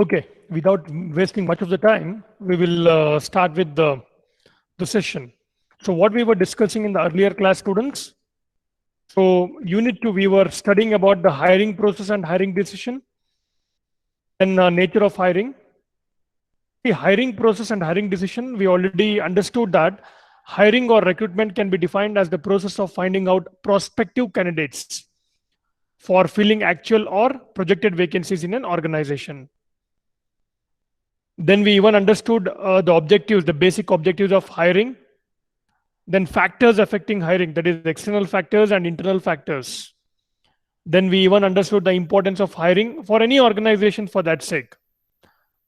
Okay, without wasting much of the time, we will start with the session. So what we were discussing in the earlier class, students. So unit 2, we were studying about the hiring process and hiring decision and nature of hiring. The hiring process and hiring decision, we already understood that hiring or recruitment can be defined as the process of finding out prospective candidates for filling actual or projected vacancies in an organization. Then we even understood the objectives, the basic objectives of hiring. Then factors affecting hiring, that is external factors and internal factors. Then we even understood the importance of hiring for any organization for that sake.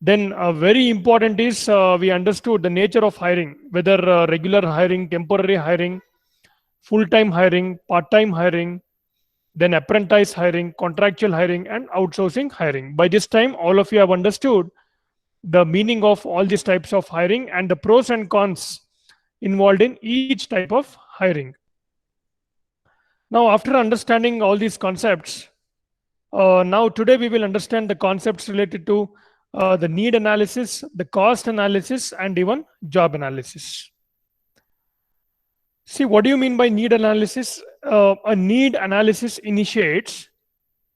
Then very important is we understood the nature of hiring, whether regular hiring, temporary hiring, full-time hiring, part-time hiring, then apprentice hiring, contractual hiring, and outsourcing hiring. By this time, all of you have understood the meaning of all these types of hiring and the pros and cons involved in each type of hiring. Now, after understanding all these concepts, now today we will understand the concepts related to the need analysis, the cost analysis, and even job analysis. See, what do you mean by need analysis? A need analysis initiates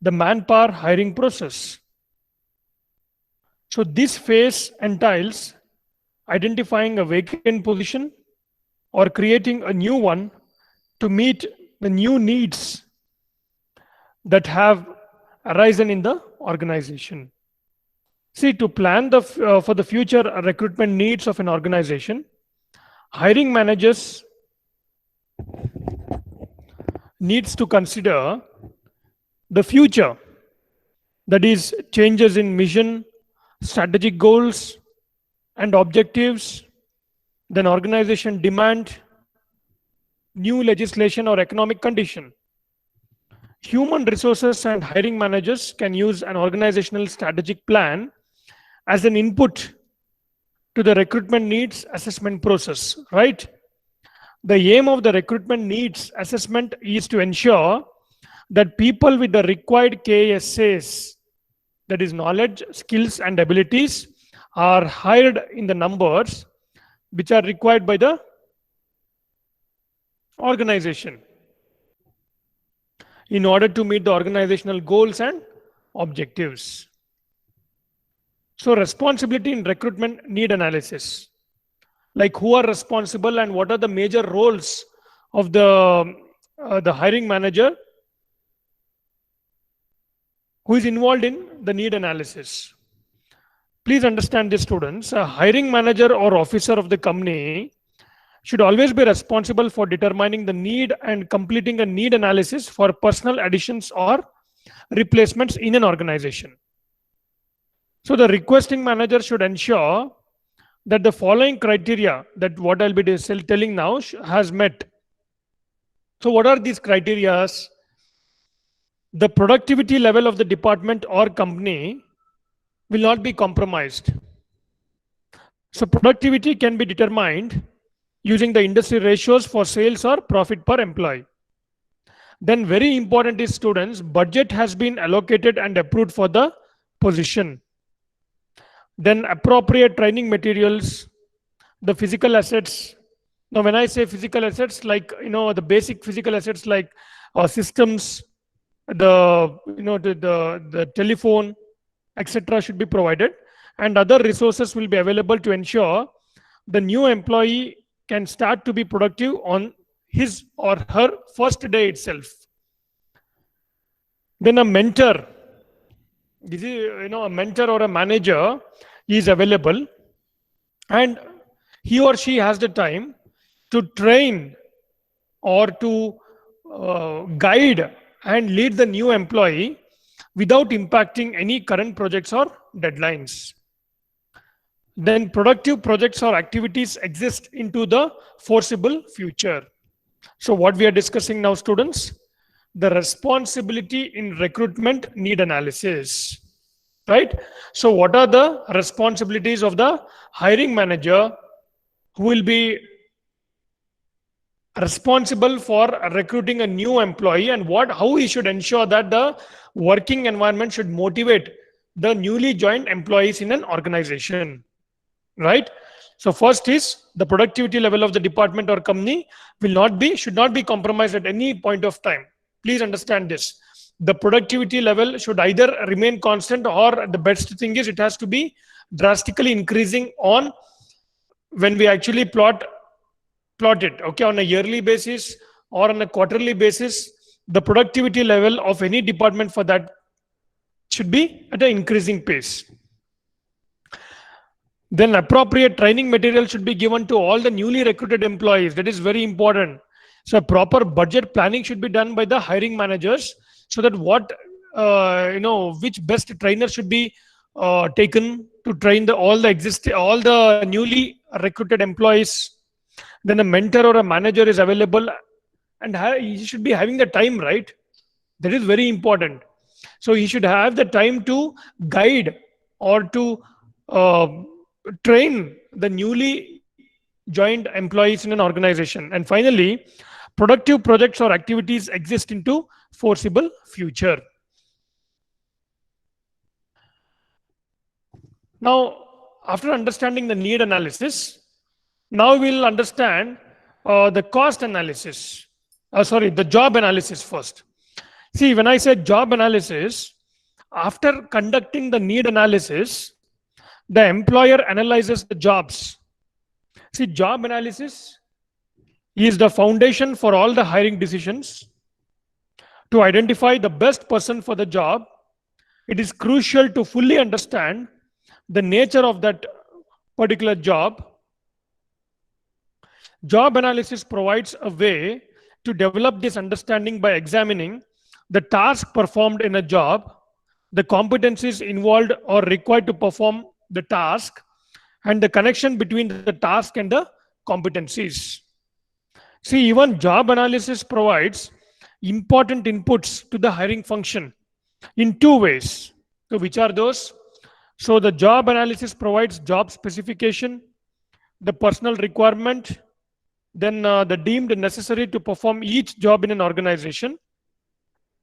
the manpower hiring process. So this phase entails identifying a vacant position or creating a new one to meet the new needs that have arisen in the organization. See, to plan for the future recruitment needs of an organization, hiring managers needs to consider the future, that is changes in mission, strategic goals and objectives, then organization demand, new legislation or economic condition. Human resources and hiring managers can use an organizational strategic plan as an input to the recruitment needs assessment process, right? The aim of the recruitment needs assessment is to ensure that people with the required KSAs, that is knowledge, skills, and abilities, are hired in the numbers which are required by the organization in order to meet the organizational goals and objectives. So responsibility in recruitment need analysis, like who are responsible and what are the major roles of the hiring manager who is involved in the need analysis. Please understand this, students. A hiring manager or officer of the company should always be responsible for determining the need and completing a need analysis for personal additions or replacements in an organization. So the requesting manager should ensure that the following criteria, that what I'll be telling now, has met. So what are these criteria? The productivity level of the department or company will not be compromised. So productivity can be determined using the industry ratios for sales or profit per employee. Then very important is, students, budget has been allocated and approved for the position. Then appropriate training materials, the physical assets. Now when I say physical assets, like the basic physical assets like systems, the telephone, etc. should be provided, and other resources will be available to ensure the new employee can start to be productive on his or her first day itself. Then a mentor, this is a mentor or a manager is available, and he or she has the time to train or to guide and lead the new employee without impacting any current projects or deadlines. Then productive projects or activities exist into the foreseeable future. So what we are discussing now, students, the responsibility in recruitment need analysis, right? So what are the responsibilities of the hiring manager who will be responsible for recruiting a new employee, and how he should ensure that the working environment should motivate the newly joined employees in an organization, right? So first is the productivity level of the department or company should not be compromised at any point of time. Please understand this. The productivity level should either remain constant, or the best thing is it has to be drastically increasing on when we actually plot it, okay, on a yearly basis or on a quarterly basis. The productivity level of any department for that should be at an increasing pace. Then appropriate training material should be given to all the newly recruited employees. That is very important. So proper budget planning should be done by the hiring managers, so that which best trainer should be taken to train all the newly recruited employees. Then a mentor or a manager is available, and he should be having the time, right? That is very important. So he should have the time to guide or to train the newly joined employees in an organization. And finally, productive projects or activities exist into foreseeable future. Now, after understanding the need analysis, now we'll understand the cost analysis. The job analysis first. See, when I said job analysis, after conducting the need analysis, the employer analyzes the jobs. See, job analysis is the foundation for all the hiring decisions. To identify the best person for the job, it is crucial to fully understand the nature of that particular job. Job analysis provides a way to develop this understanding by examining the task performed in a job, the competencies involved or required to perform the task, and the connection between the task and the competencies. See, even job analysis provides important inputs to the hiring function in two ways. So which are those? So the job analysis provides job specification, the personal requirement, then the deemed necessary to perform each job in an organization.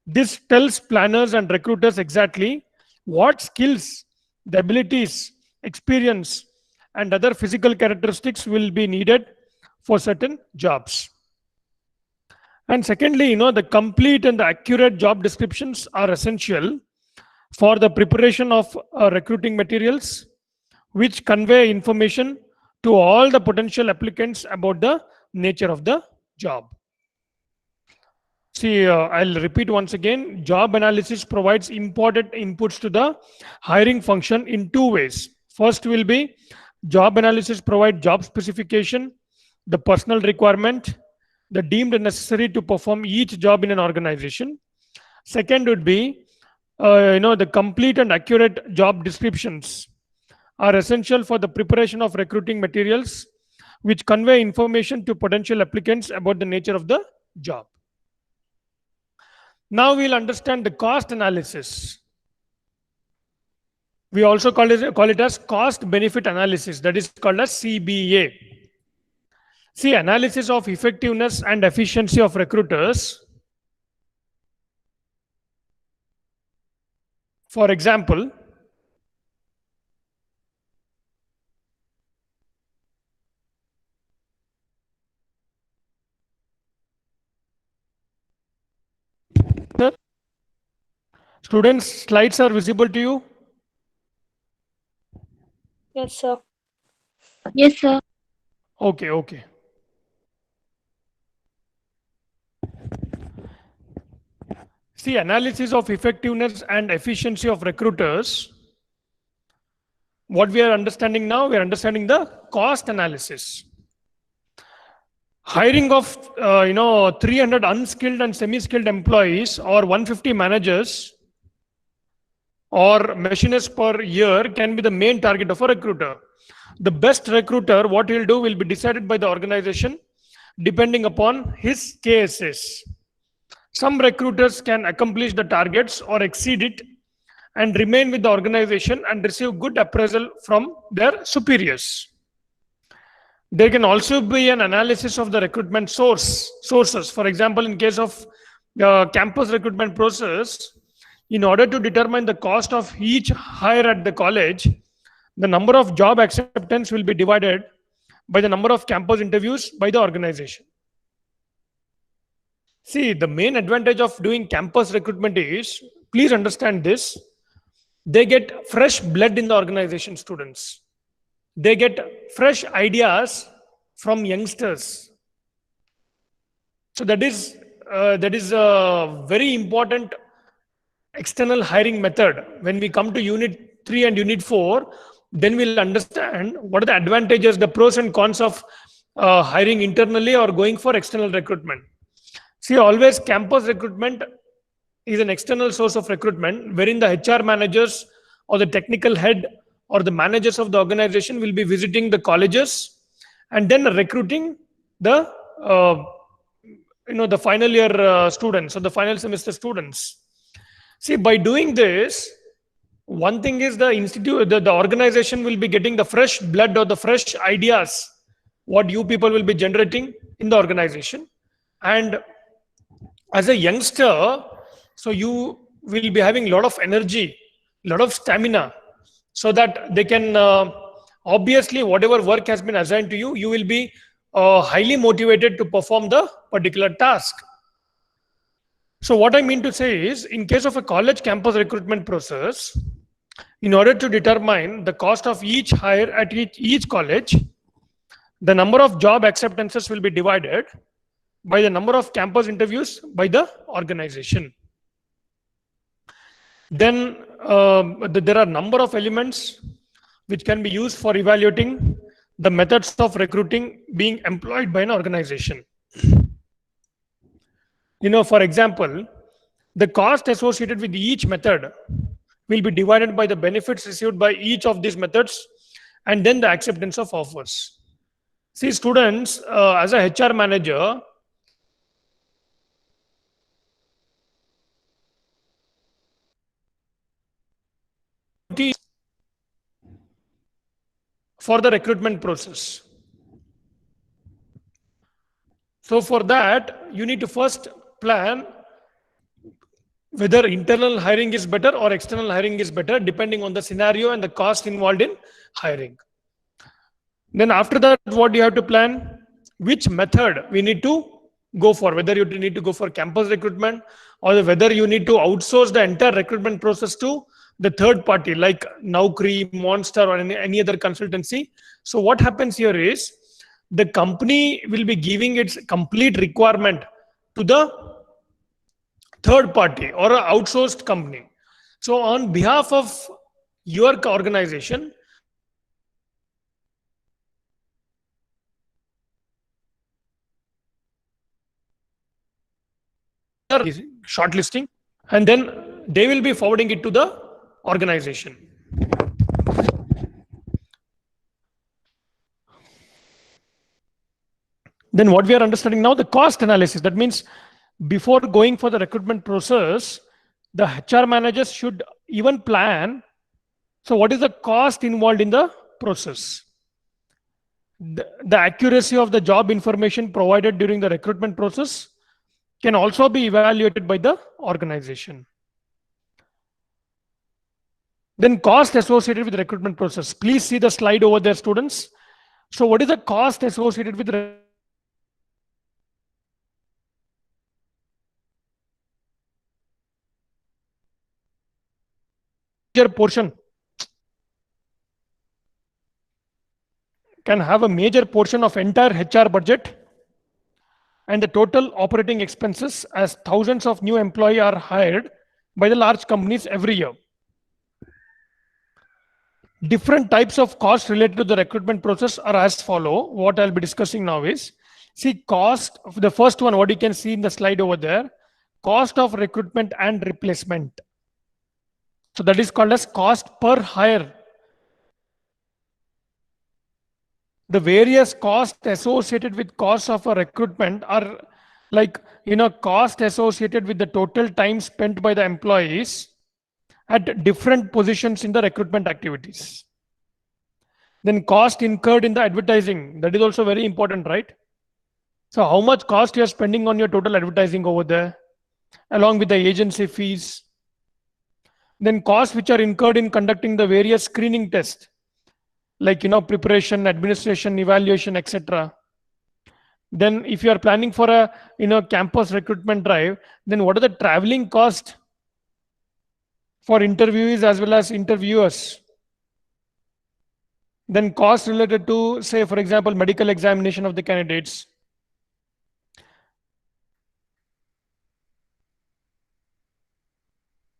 This tells planners and recruiters exactly what skills, the abilities, experience, and other physical characteristics will be needed for certain jobs. And secondly, the complete and the accurate job descriptions are essential for the preparation of recruiting materials, which convey information to all the potential applicants about the nature of the job. See, I'll repeat once again. Job analysis provides important inputs to the hiring function in two ways. First will be job analysis provide job specification, the personal requirement, the deemed necessary to perform each job in an organization. Second would be, the complete and accurate job descriptions are essential for the preparation of recruiting materials, which convey information to potential applicants about the nature of the job. Now we'll understand the cost analysis. We also call it as cost benefit analysis, that is called as CBA. See, analysis of effectiveness and efficiency of recruiters. For example, students, slides are visible to you? Yes, sir. Yes, sir. Okay. See, analysis of effectiveness and efficiency of recruiters. What we are understanding now, we are understanding the cost analysis. Hiring of 300 unskilled and semi-skilled employees or 150 managers or machinists per year can be the main target of a recruiter. The best recruiter, what he'll do will be decided by the organization depending upon his KSS. Some recruiters can accomplish the targets or exceed it and remain with the organization and receive good appraisal from their superiors. There can also be an analysis of the recruitment sources. For example, in case of campus recruitment process, In order to determine the cost of each hire at the college, the number of job acceptance will be divided by the number of campus interviews by the organization. See, the main advantage of doing campus recruitment is, please understand this, they get fresh blood in the organization, students. They get fresh ideas from youngsters. So that is a very important external hiring method. When we come to unit 3 and unit 4, then we'll understand what are the advantages, the pros and cons of hiring internally or going for external recruitment. See, always campus recruitment is an external source of recruitment wherein the HR managers or the technical head or the managers of the organization will be visiting the colleges and then recruiting the the final year students or the final semester students. See, by doing this, one thing is the institute, the organization will be getting the fresh blood or the fresh ideas, what you people will be generating in the organization. And as a youngster, so you will be having a lot of energy, a lot of stamina, so that they can, obviously, whatever work has been assigned to you, you will be highly motivated to perform the particular task. So what I mean to say is, in case of a college campus recruitment process, in order to determine the cost of each hire at each college, the number of job acceptances will be divided by the number of campus interviews by the organization. Then there are a number of elements which can be used for evaluating the methods of recruiting being employed by an organization. For example, the cost associated with each method will be divided by the benefits received by each of these methods and then the acceptance of offers. See, students, as a HR manager, for the recruitment process. So for that, you need to first plan whether internal hiring is better or external hiring is better, depending on the scenario and the cost involved in hiring. Then after that, what do you have to plan? Which method we need to go for, whether you need to go for campus recruitment or whether you need to outsource the entire recruitment process to the third party like Naukri, Monster, or any other consultancy. So what happens here is the company will be giving its complete requirement to the third party or an outsourced company. So on behalf of your organization, shortlisting, and then they will be forwarding it to the organization. Then what we are understanding now, the cost analysis. That means before going for the recruitment process, the HR managers should even plan. So what is the cost involved in the process? The accuracy of the job information provided during the recruitment process can also be evaluated by the organization. Then cost associated with the recruitment process. Please see the slide over there, students. So what is the cost associated with the major portion? Can have a major portion of entire HR budget and the total operating expenses, as thousands of new employees are hired by the large companies every year. Different types of costs related to the recruitment process are as follow. What I'll be discussing now is, see, cost of the first one, what you can see in the slide over there, cost of recruitment and replacement. So that is called as cost per hire. The various costs associated with costs of a recruitment are like, cost associated with the total time spent by the employees at different positions in the recruitment activities. Then cost incurred in the advertising. That is also very important, right? So how much cost you are spending on your total advertising over there, along with the agency fees. Then costs which are incurred in conducting the various screening tests, like preparation, administration, evaluation, etc. Then if you are planning for a campus recruitment drive, then what are the traveling cost for interviewees as well as interviewers? Then costs related to, say, for example, medical examination of the candidates.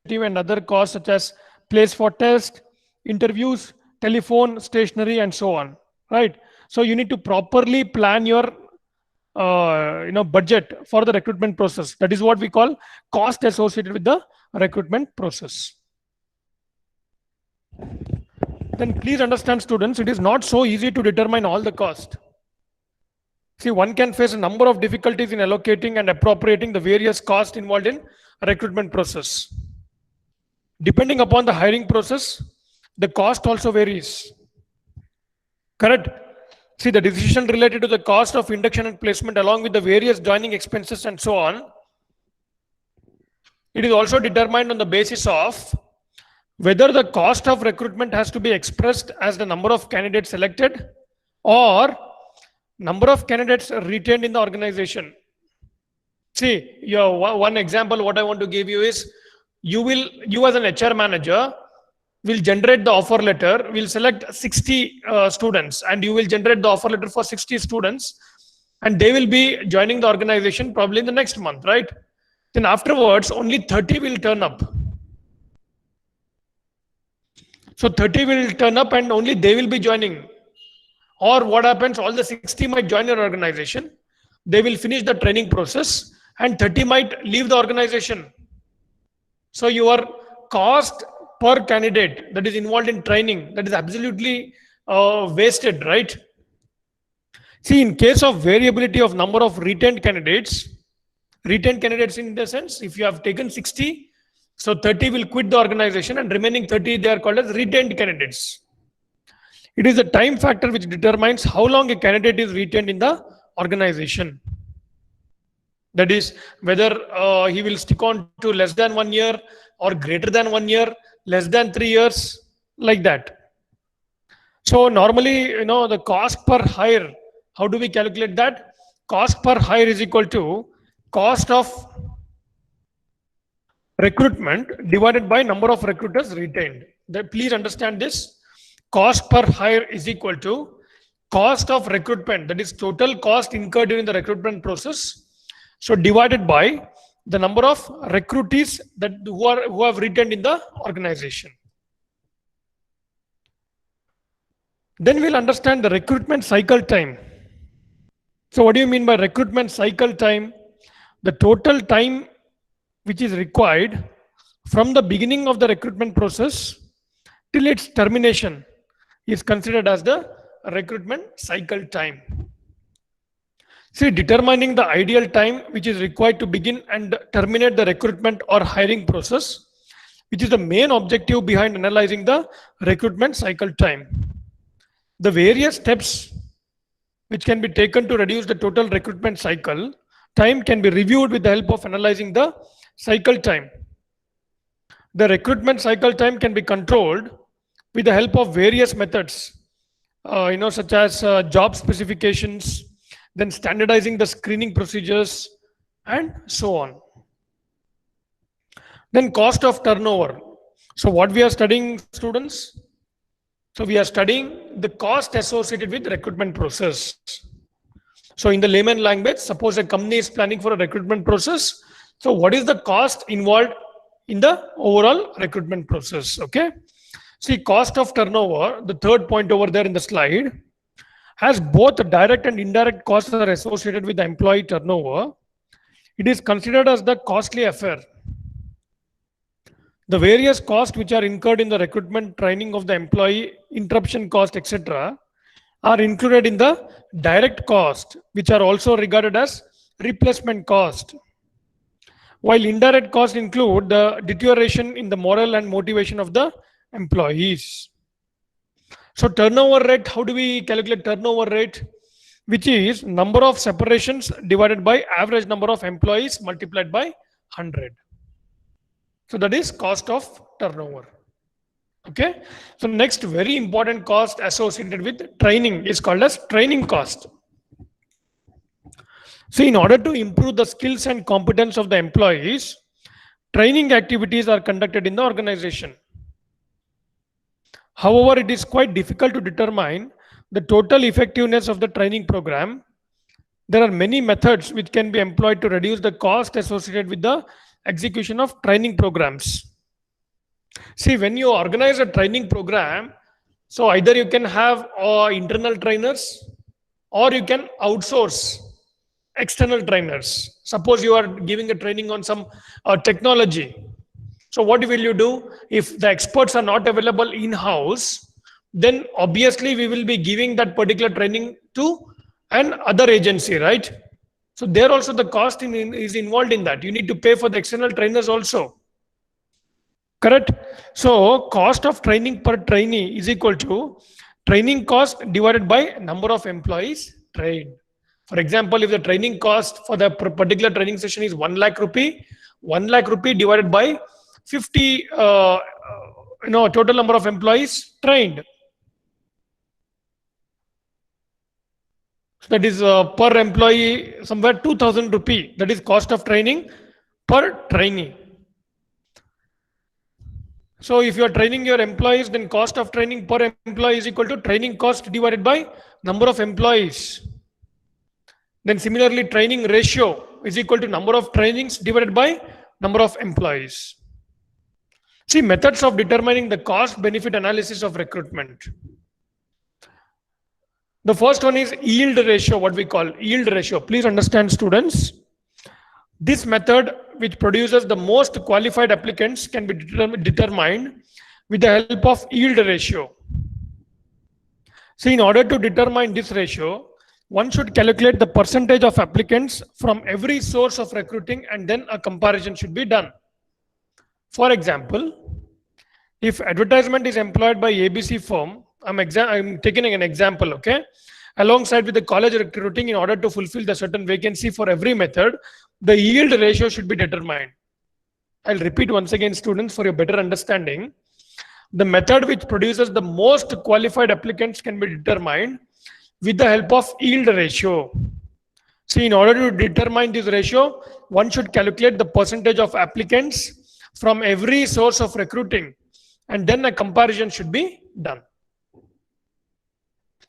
And other costs such as place for test, interviews, telephone, stationery, and so on. Right. So you need to properly plan your budget for the recruitment process. That is what we call cost associated with the recruitment process. Then please understand, students, it is not so easy to determine all the cost. See, one can face a number of difficulties in allocating and appropriating the various costs involved in recruitment process. Depending upon the hiring process, the cost also varies. Correct? See, the decision related to the cost of induction and placement along with the various joining expenses and so on, it is also determined on the basis of whether the cost of recruitment has to be expressed as the number of candidates selected or number of candidates retained in the organization. See, one example what I want to give you is, you as an HR manager will generate the offer letter, will select 60 students, and you will generate the offer letter for 60 students, and they will be joining the organization probably in the next month, right? Then afterwards, only 30 will turn up. So 30 will turn up and only they will be joining. Or what happens, all the 60 might join your organization, they will finish the training process, and 30 might leave the organization. So your cost per candidate that is involved in training, that is absolutely wasted, right? See, in case of variability of number of retained candidates in the sense, if you have taken 60, so 30 will quit the organization and remaining 30, they are called as retained candidates. It is the time factor which determines how long a candidate is retained in the organization. That is, whether he will stick on to less than 1 year or greater than 1 year, less than 3 years, like that. So normally, the cost per hire, how do we calculate that? Cost per hire is equal to cost of recruitment divided by number of recruiters retained. Please understand this. Cost per hire is equal to cost of recruitment, that is total cost incurred during the recruitment process. So divided by the number of recruitees who have retained in the organization. Then we'll understand the recruitment cycle time. So what do you mean by recruitment cycle time? The total time which is required from the beginning of the recruitment process till its termination is considered as the recruitment cycle time. See, determining the ideal time which is required to begin and terminate the recruitment or hiring process, which is the main objective behind analyzing the recruitment cycle time. The various steps which can be taken to reduce the total recruitment cycle time can be reviewed with the help of analyzing the cycle time. The recruitment cycle time can be controlled with the help of various methods, such as job specifications, then standardizing the screening procedures, and so on. Then cost of turnover. So what we are studying, students? So we are studying the cost associated with recruitment process. So in the layman language, suppose a company is planning for a recruitment process. So what is the cost involved in the overall recruitment process? Okay. See, cost of turnover, the third point over there in the slide, has both direct and indirect costs that are associated with the employee turnover. It is considered as the costly affair. The various costs which are incurred in the recruitment, training of the employee, interruption cost, etc., are included in the direct cost, which are also regarded as replacement cost. While indirect costs include the deterioration in the morale and motivation of the employees. So turnover rate, how do we calculate turnover rate? Which is number of separations divided by average number of employees multiplied by 100. So that is cost of turnover. Okay. So next very important cost associated with training is called as training cost. So in order to improve the skills and competence of the employees, training activities are conducted in the organization. However, it is quite difficult to determine the total effectiveness of the training program. There are many methods which can be employed to reduce the cost associated with the execution of training programs. See, when you organize a training program, so either you can have internal trainers or you can outsource external trainers. Suppose you are giving a training on some technology. So what will you do? If the experts are not available in-house, then obviously we will be giving that particular training to an other agency, right? So there also the cost is involved in that. You need to pay for the external trainers also. Correct? So cost of training per trainee is equal to training cost divided by number of employees trained. For example, if the training cost for the particular training session is 1 lakh rupee, 1 lakh rupee divided by 50, total number of employees trained. So that is per employee somewhere 2000 rupee. That is cost of training per trainee. So if you are training your employees, then cost of training per employee is equal to training cost divided by number of employees. Then similarly, training ratio is equal to number of trainings divided by number of employees. See, methods of determining the cost benefit analysis of recruitment. The first one is yield ratio, what we call yield ratio. Please understand, students. This method, which produces the most qualified applicants, can be determined with the help of yield ratio. So in order to determine this ratio, one should calculate the percentage of applicants from every source of recruiting, and then a comparison should be done. For example, if advertisement is employed by ABC firm, I'm taking an example, okay? Alongside with the college recruiting, in order to fulfill the certain vacancy for every method, the yield ratio should be determined. I'll repeat once again, students, for your better understanding. The method which produces the most qualified applicants can be determined with the help of yield ratio. See, in order to determine this ratio, one should calculate the percentage of applicants from every source of recruiting, and then a comparison should be done.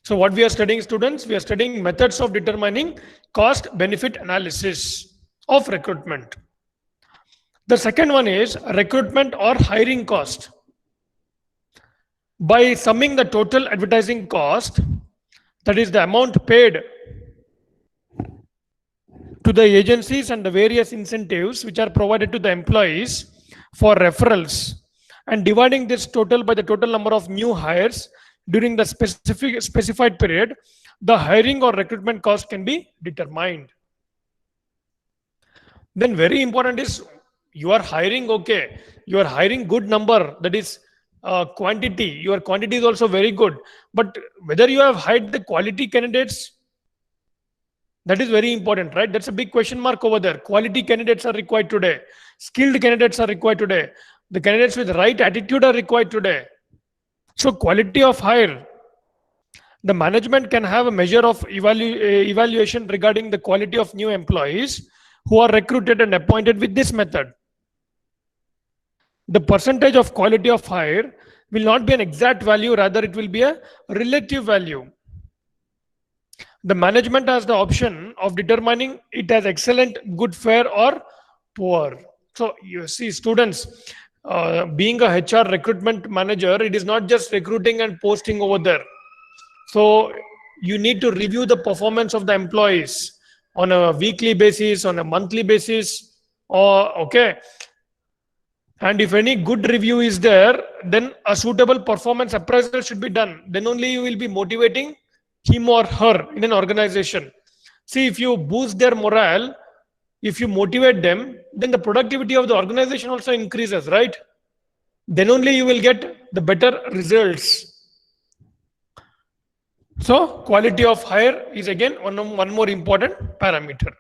So what we are studying, students, we are studying methods of determining cost benefit analysis of recruitment. The second one is recruitment or hiring cost. By summing the total advertising cost, that is the amount paid to the agencies and the various incentives which are provided to the employees for referrals, and dividing this total by the total number of new hires during the specified period, the hiring or recruitment cost can be determined. Then very important is, you are hiring, okay, you are hiring good number, that is quantity. Your quantity is also very good, but whether you have hired the quality candidates, that is very important, right? That's a big question mark over there. Quality candidates are required today. Skilled candidates are required today. The candidates with the right attitude are required today. So quality of hire, the management can have a measure of evaluation regarding the quality of new employees who are recruited and appointed with this method. The percentage of quality of hire will not be an exact value, rather it will be a relative value. The management has the option of determining it as excellent, good, fair, or poor. So you see, students, being a HR recruitment manager, it is not just recruiting and posting over there. So you need to review the performance of the employees on a weekly basis, on a monthly basis, or okay. And if any good review is there, then a suitable performance appraisal should be done. Then only you will be motivating him or her in an organization. See, if you boost their morale, if you motivate them, then the productivity of the organization also increases, right? Then only you will get the better results. So quality of hire is again one more important parameter.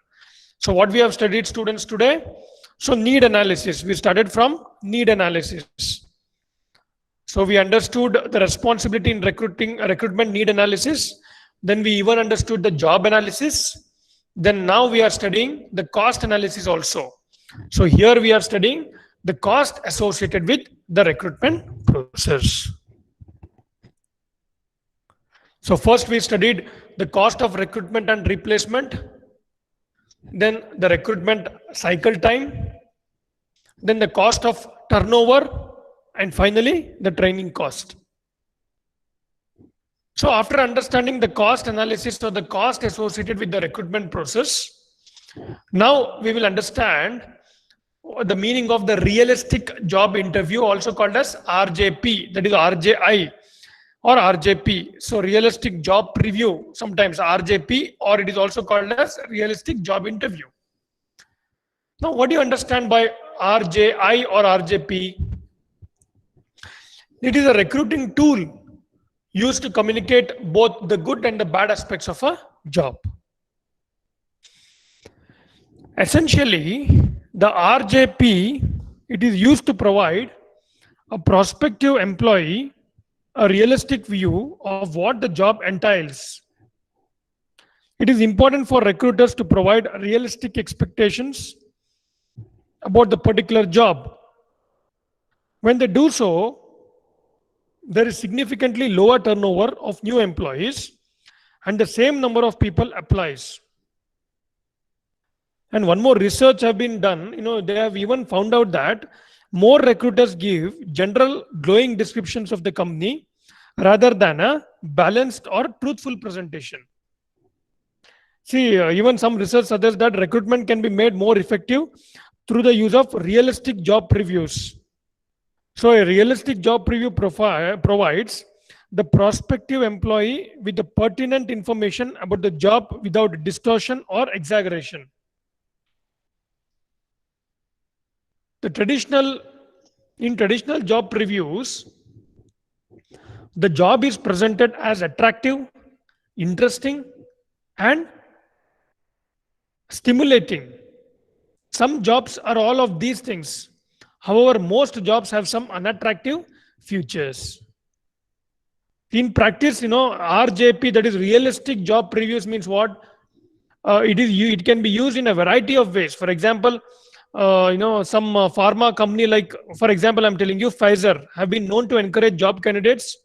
So what we have studied, students, today, So need analysis, we started from need analysis. So we understood the responsibility in recruitment need analysis. Then we even understood the job analysis. Then now we are studying the cost analysis also. So here we are studying the cost associated with the recruitment process. So first we studied the cost of recruitment and replacement, then the recruitment cycle time, then the cost of turnover, and finally the training cost. So after understanding the cost analysis or the cost associated with the recruitment process, now we will understand the meaning of the realistic job interview, also called as RJP, that is RJI or RJP. So realistic job preview, sometimes RJP, or it is also called as realistic job interview. Now, what do you understand by RJI or RJP? It is a recruiting tool used to communicate both the good and the bad aspects of a job. Essentially, the RJP, it is used to provide a prospective employee a realistic view of what the job entails. It is important for recruiters to provide realistic expectations about the particular job. When they do so, there is significantly lower turnover of new employees and the same number of people applies. And one more research have been done, they have even found out that more recruiters give general glowing descriptions of the company rather than a balanced or truthful presentation. See, even some research suggests that recruitment can be made more effective through the use of realistic job previews. So a realistic job preview provides the prospective employee with the pertinent information about the job without distortion or exaggeration. In traditional job previews, the job is presented as attractive, interesting, and stimulating. Some jobs are all of these things. However, most jobs have some unattractive features. In practice, RJP, that is realistic job previews, means what? It can be used in a variety of ways. For example, some pharma company, like, for example, I'm telling you, Pfizer, have been known to encourage job candidates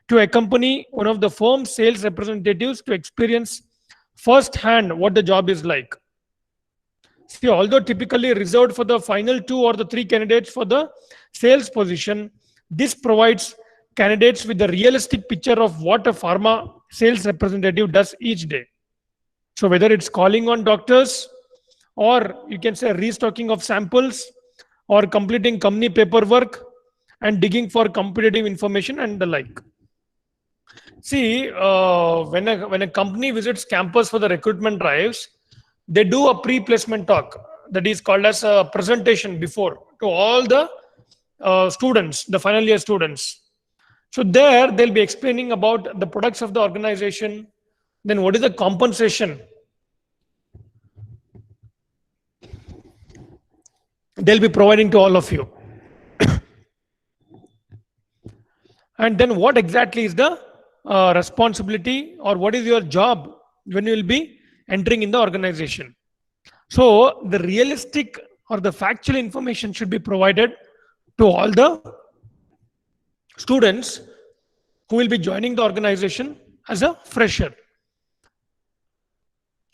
to accompany one of the firm's sales representatives to experience firsthand what the job is like. See, although typically reserved for the final 2 or the 3 candidates for the sales position, this provides candidates with a realistic picture of what a pharma sales representative does each day. So whether it's calling on doctors, or you can say restocking of samples, or completing company paperwork and digging for competitive information and the like. See, when a company visits campus for the recruitment drives, they do a pre-placement talk that is called as a presentation before to all the students, the final year students. So there they'll be explaining about the products of the organization, then what is the compensation they'll be providing to all of you. And then what exactly is the responsibility, or what is your job when you will be entering in the organization. So the realistic or the factual information should be provided to all the students who will be joining the organization as a fresher.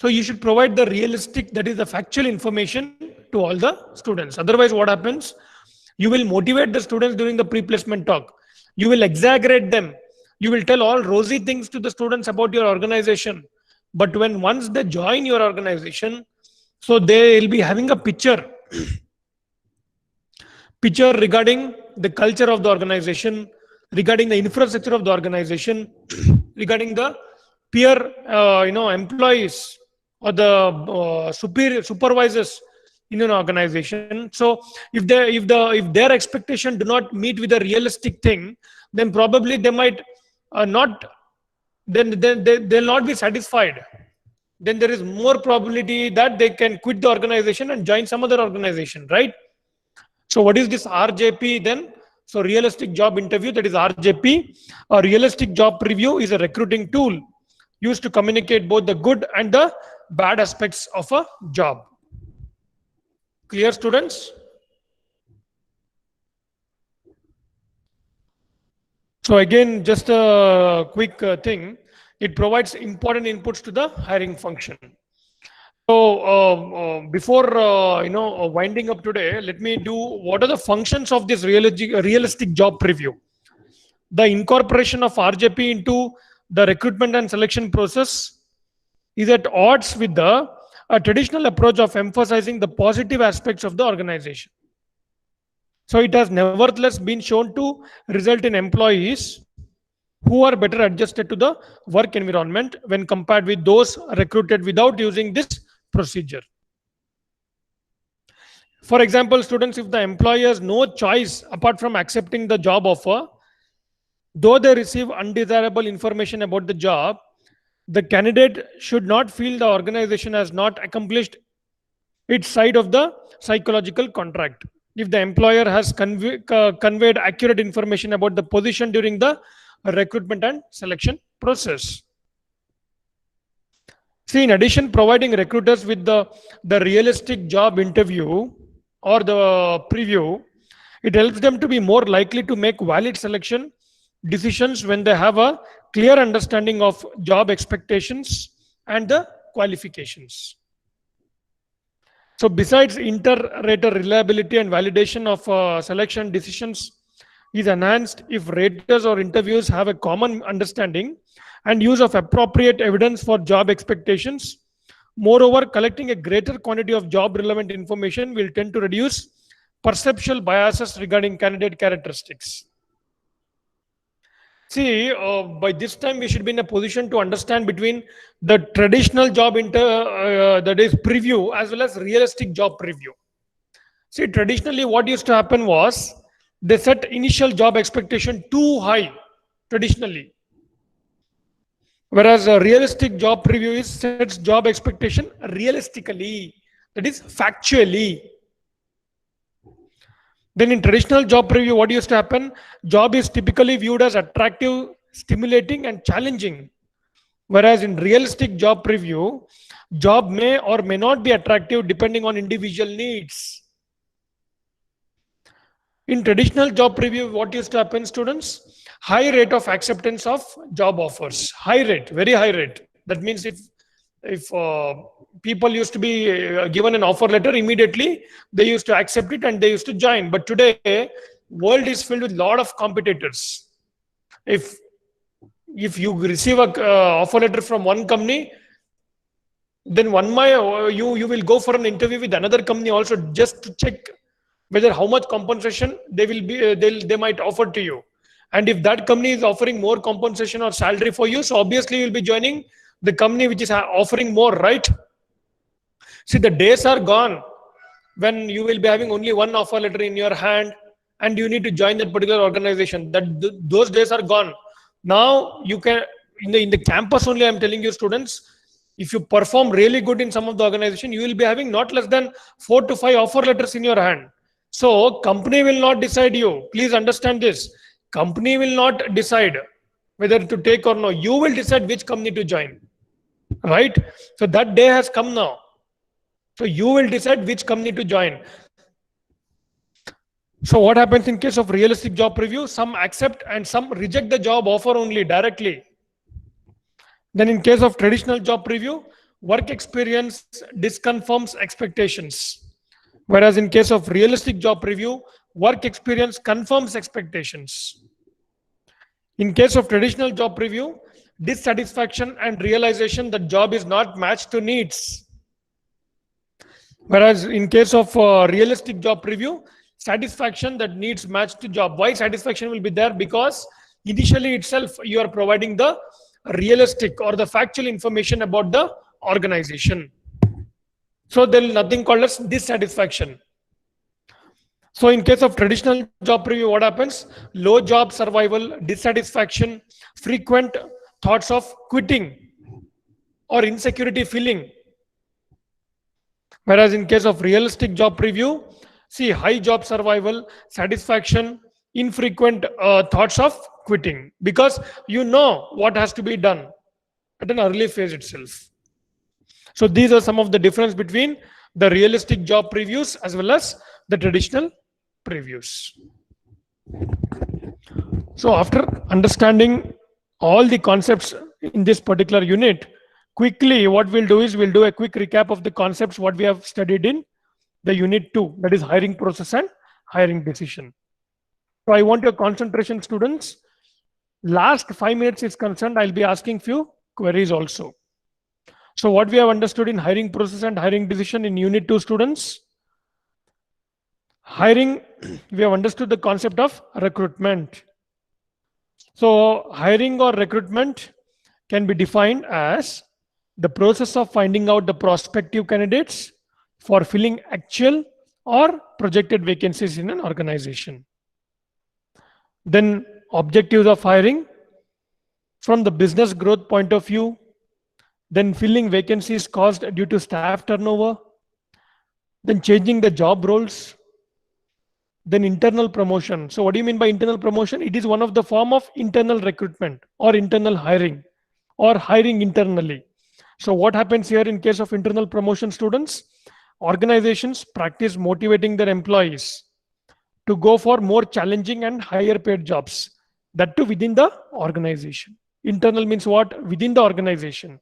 So you should provide the realistic, that is the factual information to all the students. Otherwise, what happens? You will motivate the students during the pre-placement talk. You will exaggerate them. You will tell all rosy things to the students about your organization. But once they join your organization, so they will be having a picture regarding the culture of the organization, regarding the infrastructure of the organization, regarding the peer employees or the supervisors in an organization. So if their expectation do not meet with a realistic thing, then probably they might they'll not be satisfied. then there is more probability that they can quit the organization and join some other organization, right? So what is this RJP then? So realistic job interview, that is RJP. A realistic job preview is a recruiting tool used to communicate both the good and the bad aspects of a job. Clear, students? So again, just a quick thing. It provides important inputs to the hiring function. So before winding up today, let me do what are the functions of this realistic job preview. The incorporation of RJP into the recruitment and selection process is at odds with the traditional approach of emphasizing the positive aspects of the organization. So it has nevertheless been shown to result in employees who are better adjusted to the work environment when compared with those recruited without using this procedure. For example, students, if the employer has no choice apart from accepting the job offer, though they receive undesirable information about the job, the candidate should not feel the organization has not accomplished its side of the psychological contract. If the employer has conveyed accurate information about the position during the recruitment and selection process. See, in addition, providing recruiters with the realistic job interview or the preview, it helps them to be more likely to make valid selection decisions when they have a clear understanding of job expectations and the qualifications. So besides inter-rater reliability and validation of selection decisions is enhanced if raters or interviews have a common understanding and use of appropriate evidence for job expectations. Moreover, collecting a greater quantity of job relevant information will tend to reduce perceptual biases regarding candidate characteristics. See, by this time we should be in a position to understand between the traditional job that is preview as well as realistic job preview. See, traditionally what used to happen was they set initial job expectation too high traditionally. Whereas a realistic job preview is sets job expectation realistically, that is factually. Then in traditional job preview, what used to happen? Job is typically viewed as attractive, stimulating and challenging. Whereas in realistic job preview, job may or may not be attractive depending on individual needs. In traditional job preview, what used to happen, students? High rate of acceptance of job offers. High rate, very high rate. That means if people used to be given an offer letter, immediately they used to accept it and they used to join. But today, world is filled with lot of competitors. If you receive a offer letter from one company, then you will go for an interview with another company also just to check whether how much compensation they might offer to you. And if that company is offering more compensation or salary for you, so obviously you'll be joining the company which is offering more, right? See, the days are gone when you will be having only one offer letter in your hand and you need to join that particular organization. Those days are gone. Now you can in the campus only. I'm telling you, students, if you perform really good in some of the organization, you will be having not less than 4 to 5 offer letters in your hand. So company will not decide you. Please understand this. Company will not decide whether to take or no. You will decide which company to join, right? So that day has come now. So you will decide which company to join. So what happens in case of realistic job preview? Some accept and some reject the job offer only directly. Then in case of traditional job preview, work experience disconfirms expectations. Whereas in case of realistic job preview, work experience confirms expectations. In case of traditional job preview, dissatisfaction and realization that job is not matched to needs. Whereas in case of realistic job preview, satisfaction that needs matched to job. Why satisfaction will be there? Because initially itself you are providing the realistic or the factual information about the organization. So there is nothing called as dissatisfaction. So in case of traditional job preview, what happens? Low job survival, dissatisfaction, frequent thoughts of quitting. or insecurity feeling. Whereas in case of realistic job preview, see high job survival, satisfaction, infrequent thoughts of quitting, because you know what has to be done at an early phase itself. So these are some of the difference between the realistic job previews as well as the traditional previews. So after understanding all the concepts in this particular unit, quickly what we'll do is we'll do a quick recap of the concepts what we have studied in the unit 2, that is hiring process and hiring decision. So I want your concentration, students. Last 5 minutes is concerned, I'll be asking few queries also. So what we have understood in hiring process and hiring decision in unit 2, students? Hiring, we have understood the concept of recruitment. So hiring or recruitment can be defined as the process of finding out the prospective candidates for filling actual or projected vacancies in an organization. Then objectives of hiring from the business growth point of view, then filling vacancies caused due to staff turnover, then changing the job roles, then internal promotion. So what do you mean by internal promotion? It is one of the form of internal recruitment or internal hiring or hiring internally. So what happens here in case of internal promotion, students? Organizations practice motivating their employees to go for more challenging and higher paid jobs, that too within the organization. Internal means what? Within the organization.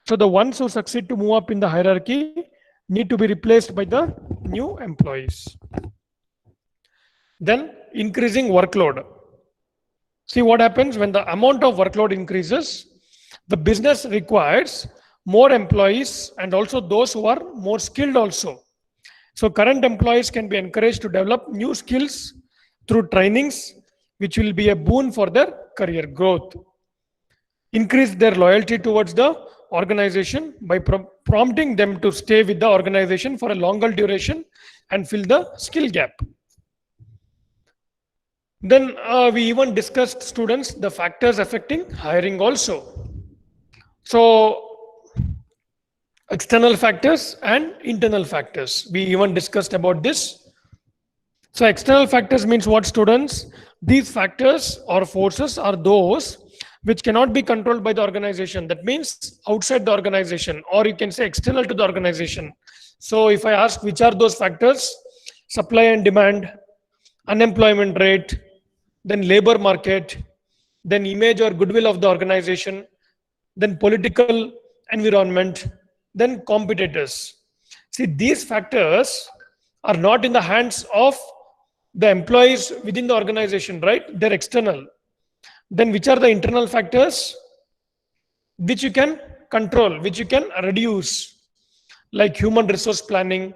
So the ones who succeed to move up in the hierarchy need to be replaced by the new employees. Then increasing workload. See what happens when the amount of workload increases, the business requires more employees and also those who are more skilled also. So current employees can be encouraged to develop new skills through trainings, which will be a boon for their career growth. Increase their loyalty towards the organization by prompting them to stay with the organization for a longer duration and fill the skill gap. Then we even discussed, students, the factors affecting hiring also. So external factors and internal factors, we even discussed about this. So external factors means what, students? These factors or forces are those which cannot be controlled by the organization. That means outside the organization, or you can say external to the organization. So if I ask which are those factors, supply and demand, unemployment rate, then labor market, then image or goodwill of the organization, then political environment, then competitors. See, these factors are not in the hands of the employees within the organization, right? They're external. Then which are the internal factors which you can control, which you can reduce, like human resource planning,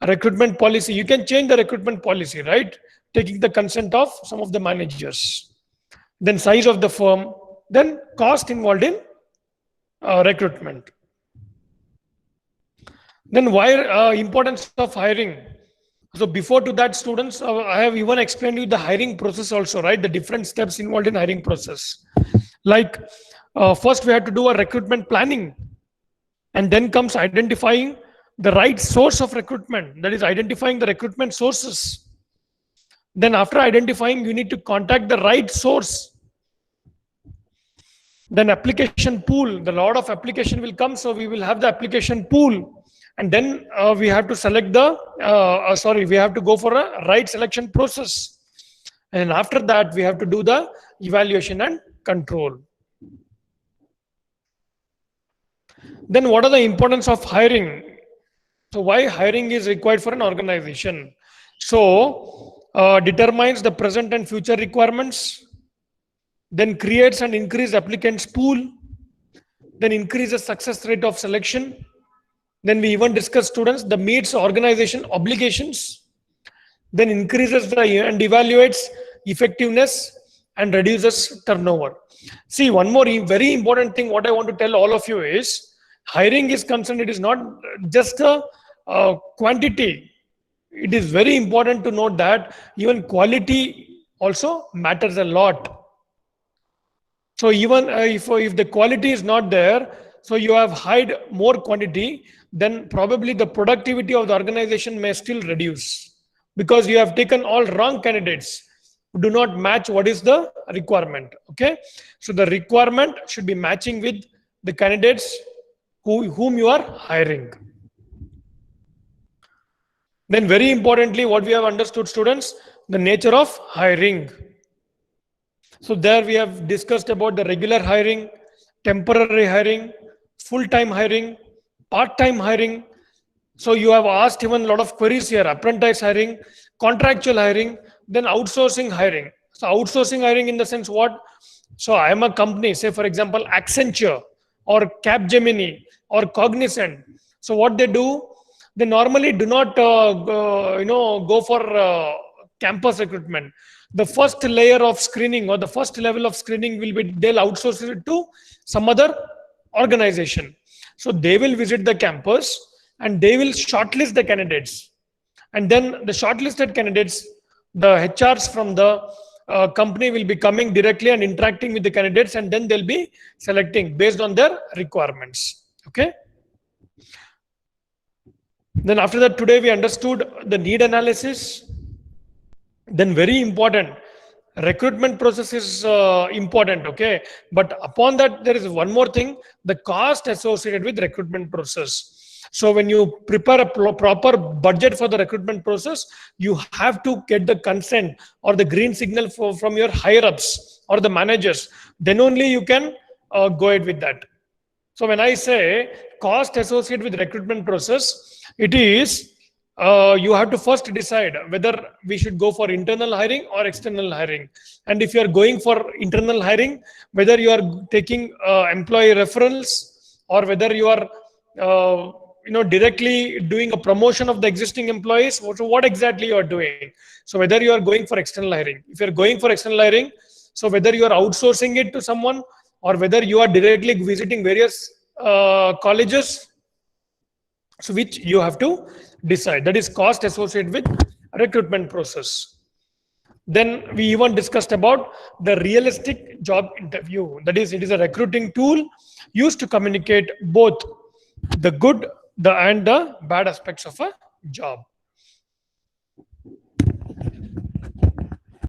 recruitment policy. You can change the recruitment policy, right? Taking the consent of some of the managers. Then size of the firm, then cost involved in recruitment. Then why importance of hiring? So before to that, students, I have even explained you the hiring process also, right? The different steps involved in hiring process. Like first we have to do a recruitment planning, and then comes identifying the right source of recruitment, that is identifying the recruitment sources. Then after identifying, you need to contact the right source. Then application pool, the lot of application will come, so we will have the application pool. And then we have to select the, we have to go for a right selection process. And after that, we have to do the evaluation and control. Then what are the importance of hiring? So why hiring is required for an organization? So determines the present and future requirements, then creates and increase applicants pool, then increases success rate of selection. Then we even discuss, students, the meets organization obligations, then increases and evaluates effectiveness and reduces turnover. See, one more very important thing what I want to tell all of you is, hiring is concerned, it is not just a quantity. It is very important to note that even quality also matters a lot. So even if the quality is not there, So you have hired more quantity, then probably the productivity of the organization may still reduce because you have taken all wrong candidates who do not match what is the requirement. Okay, so the requirement should be matching with the candidates whom you are hiring. Then very importantly, what we have understood, students, the nature of hiring. So there we have discussed about the regular hiring, temporary hiring, full-time hiring, part-time hiring. So you have asked even a lot of queries here: apprentice hiring, contractual hiring, then outsourcing hiring. So outsourcing hiring in the sense what? So I am a company, say for example, Accenture or Capgemini or Cognizant. So what they do, they normally do not go for campus recruitment. The first layer of screening or the first level of screening will be, they'll outsource it to some other organization. So they will visit the campus and they will shortlist the candidates, and then the shortlisted candidates, the HRs from the company will be coming directly and interacting with the candidates, and then they'll be selecting based on their requirements. Okay. Then after that, today we understood the need analysis. Then very important, recruitment process is important. Okay, but upon that there is one more thing, the cost associated with recruitment process. So when you prepare a proper budget for the recruitment process, you have to get the consent or the green signal from your higher ups or the managers, then only you can go ahead with that. So when I say cost associated with recruitment process, it is you have to first decide whether we should go for internal hiring or external hiring. And if you are going for internal hiring, whether you are taking employee referrals or whether you are directly doing a promotion of the existing employees. So what exactly you are doing? So whether you are going for external hiring, if you are going for external hiring, so whether you are outsourcing it to someone or whether you are directly visiting various colleges, so which you have to decide. That is cost associated with recruitment process. Then we even discussed about the realistic job interview. That is, it is a recruiting tool used to communicate both the good and the bad aspects of a job.